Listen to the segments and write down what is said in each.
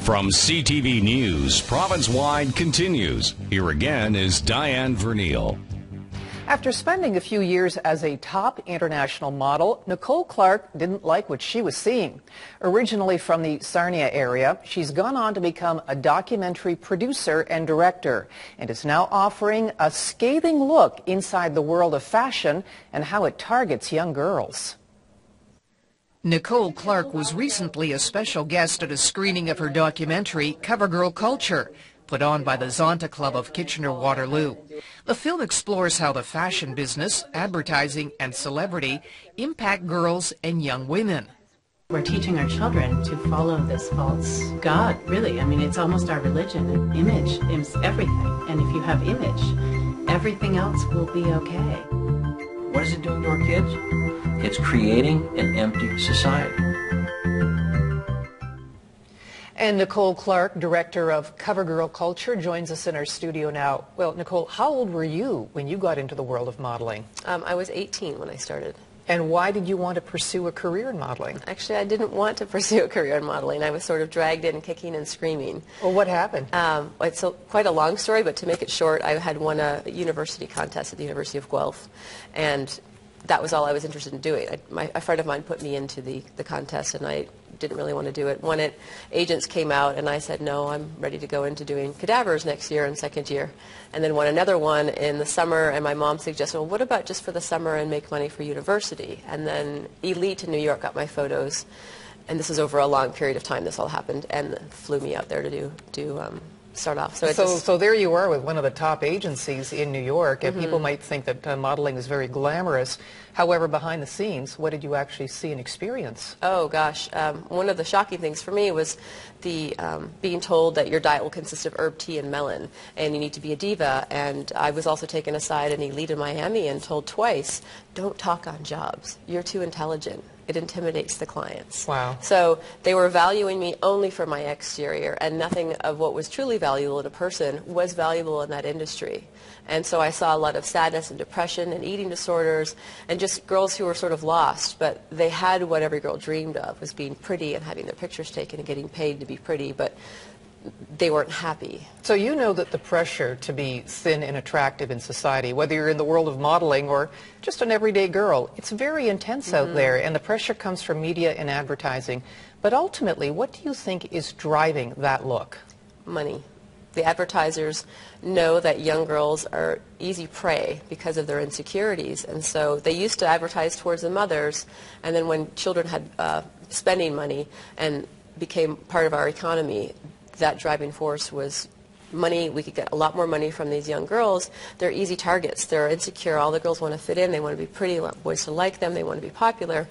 From CTV News, Provincewide continues. Here again is Daiene Vernille. After spending a few years as a top international model, Nicole Clark didn't like what she was seeing. Originally from the Sarnia area, she's gone on to become a documentary producer and director, and is now offering a scathing look inside the world of fashion and how it targets young girls. Nicole Clark was recently a special guest at a screening of her documentary, Covergirl Culture, put on by the Zonta Club of Kitchener-Waterloo. The film explores how the fashion business, advertising, and celebrity impact girls and young women. We're teaching our children to follow this false god, really. I mean, it's almost our religion. Image is everything. And if you have image, everything else will be okay. What is it doing to our kids? It's creating an empty society. And Nicole Clark, director of Covergirl Culture, joins us in our studio now. Well, Nicole, how old were you when you got into the world of modeling? I was 18 when I started. And why did you want to pursue a career in modeling? Actually, I didn't want to pursue a career in modeling. I was sort of dragged in kicking and screaming. Well, what happened? It's quite a long story, but to make it short, I had won a university contest at the University of Guelph, and that was all I was interested in doing. A friend of mine put me into the contest, and I didn't really want to do it. When agents came out, and I said, no, I'm ready to go into doing cadavers next year in second year. And then won another one in the summer, and my mom suggested, well, what about just for the summer and make money for university? And then Elite in New York got my photos, and this is over a long period of time this all happened, and flew me out there to start off. So there you are with one of the top agencies in New York, and people might think that modeling is very glamorous. However, behind the scenes, what did you actually see and experience? Oh gosh, one of the shocking things for me was the being told that your diet will consist of herb tea and melon, and you need to be a diva. And I was also taken aside in Elite in Miami and told twice, don't talk on jobs. You're too intelligent. It intimidates the clients. Wow. So they were valuing me only for my exterior, and nothing of what was truly valuable in a person was valuable in that industry. And so I saw a lot of sadness and depression and eating disorders and just girls who were sort of lost, but they had what every girl dreamed of, was being pretty and having their pictures taken and getting paid to be pretty, but they weren't happy. So you know that the pressure to be thin and attractive in society, whether you're in the world of modeling or just an everyday girl, it's very intense out there, and the pressure comes from media and advertising. But ultimately, what do you think is driving that look? Money. The advertisers know that young girls are easy prey because of their insecurities, and so they used to advertise towards the mothers, and then when children had spending money and became part of our economy, that driving force was money. We could get a lot more money from these young girls. They're easy targets. They're insecure. All the girls want to fit in. They want to be pretty. They want boys to like them. They want to be popular.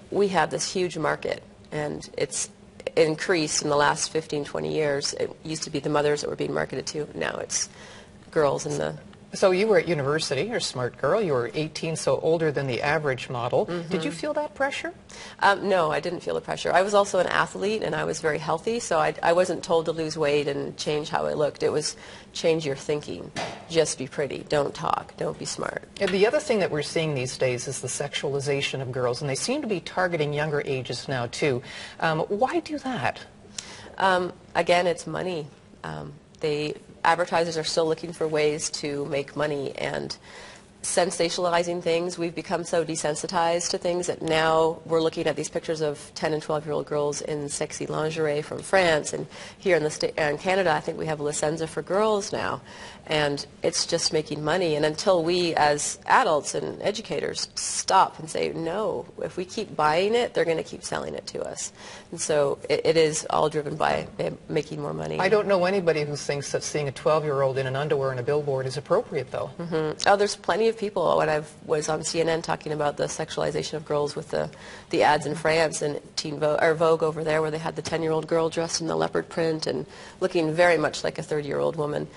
We have this huge market, and it's increased in the last 15, 20 years. It used to be the mothers that were being marketed to. Now it's girls in the... So you were at university. You're a smart girl. You were 18, so older than the average model. Did you feel that pressure? No, I didn't feel the pressure. I was also an athlete, and I was very healthy, so I wasn't told to lose weight and change how I looked. It was change your thinking. Just be pretty. Don't talk. Don't be smart. And the other thing that we're seeing these days is the sexualization of girls, and they seem to be targeting younger ages now, too. Why do that? Again, it's money. Advertisers are still looking for ways to make money, and sensationalizing things. We've become so desensitized to things that now we're looking at these pictures of 10 and 12-year-old girls in sexy lingerie from France, and here in Canada I think we have Licenza for girls now, and it's just making money. And until we as adults and educators stop and say, no, if we keep buying it, they're going to keep selling it to us. And so it is all driven by making more money. I don't know anybody who thinks that seeing a 12-year-old in an underwear and a billboard is appropriate, though. Oh, there's plenty of people. When I was on CNN talking about the sexualization of girls with the ads in France and Vogue over there, where they had the 10-year-old girl dressed in the leopard print and looking very much like a 30-year-old woman.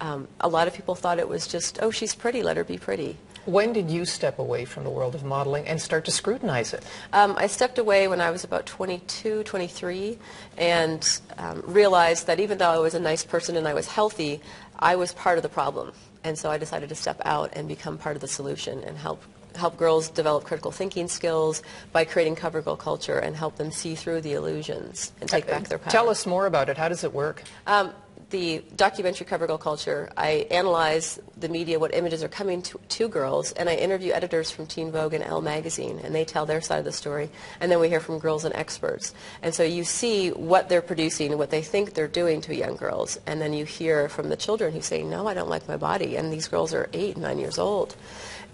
A lot of people thought it was just, oh, she's pretty, let her be pretty. When did you step away from the world of modeling and start to scrutinize it? I stepped away when I was about 22, 23, and realized that even though I was a nice person and I was healthy, I was part of the problem. And so I decided to step out and become part of the solution and help help girls develop critical thinking skills by creating cover girl culture and help them see through the illusions and take back their power. Tell us more about it. How does it work? The documentary Cover Girl Culture, I analyze the media, what images are coming to girls, and I interview editors from Teen Vogue and Elle magazine, and they tell their side of the story, and then we hear from girls and experts. And so you see what they're producing, what they think they're doing to young girls, and then you hear from the children who say, no, I don't like my body, and these girls are 8, 9 years old.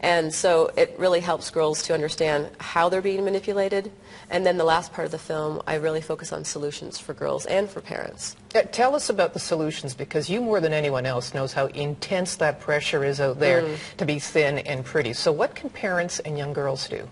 And so it really helps girls to understand how they're being manipulated. And then the last part of the film, I really focus on solutions for girls and for parents. Tell us about the solutions, because you more than anyone else knows how intense that pressure is out there to be thin and pretty. So what can parents and young girls do?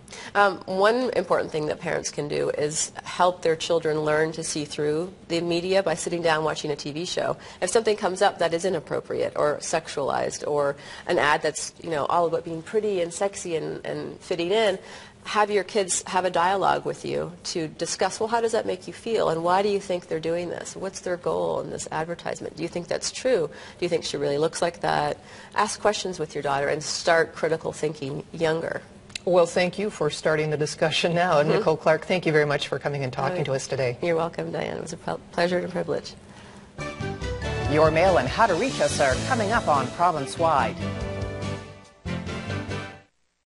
One important thing that parents can do is help their children learn to see through the media by sitting down watching a TV show. If something comes up that is inappropriate or sexualized, or an ad that's all about being pretty and sexy and fitting in, have your kids have a dialogue with you to discuss, well, how does that make you feel, and why do you think they're doing this? What's their goal in this advertisement? Do you think that's true? Do you think she really looks like that? Ask questions with your daughter and start critical thinking younger. Well, thank you for starting the discussion now. And Nicole Clark, thank you very much for coming and talking to us today. You're welcome, Diane. It was a pleasure and a privilege. Your mail and how to reach us are coming up on Provincewide.